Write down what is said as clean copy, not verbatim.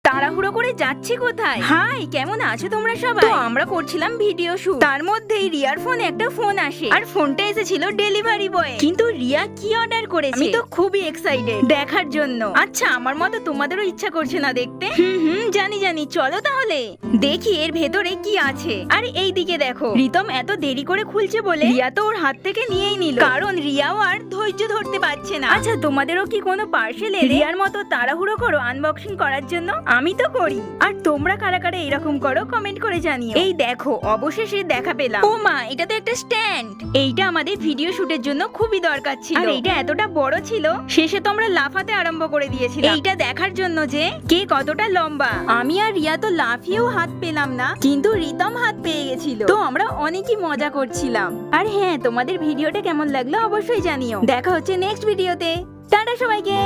তাড়াহুড়ো করে যাচ্ছি কোথায়? হাই, কেমন আছো তোমরা সবাই? তো আমরা করছিলাম ভিডিও শুট, তার মধ্যেই রিয়ার ফোনে একটা ফোন আসে, আর ফোনটা এসেছিল ডেলিভারি বয়। কিন্তু রিয়া কি অর্ডার করেছে আমি তো খুবই এক্সাইটেড দেখার জন্য। আচ্ছা, আমার মতো তোমাদেরও ইচ্ছা করছে না দেখতে? জানি জানি, চলো তাহলে দেখি এর ভেতরে কি আছে। আর এই দিকে দেখো, রিতম এত দেরি করে খুলছে বলে রিয়া তো ওর হাত থেকে নিয়েই নিল, কারণ রিয়াও আর ধৈর্য ধরতে পারছে না। আচ্ছা, তোমাদেরও কি কোনো পার্সেল রিয়ার মতো তাড়াহুড়ো করো আনবক্সিং করার জন্য? আমি তো করি। আর তোমরা কারা কারা এরকম করো কমেন্ট করে জানিও। এই দেখো, অবশেষে দেখা পেলাম। ও মা, এটা তো একটা স্ট্যান্ড। এইটা আমাদের ভিডিও শুটের জন্য খুবই দরকার ছিল, আর এইটা এতটা বড় ছিল শেষে তো আমরা লাফাতে আরম্ভ করে দিয়েছিলাম এইটা দেখার জন্য যে কে কতটা লম্বা। আমি আর রিয়া তো লাফিয়েও হাত পেলাম না, কিন্তু রিতম হাত পেয়ে গেছিল। তো আমরা অনেকই মজা করছিলাম। আর হ্যাঁ, তোমাদের ভিডিওটা কেমন লাগলো অবশ্যই জানিও। দেখা হচ্ছে নেক্সট ভিডিওতে। টাটা সবাইকে।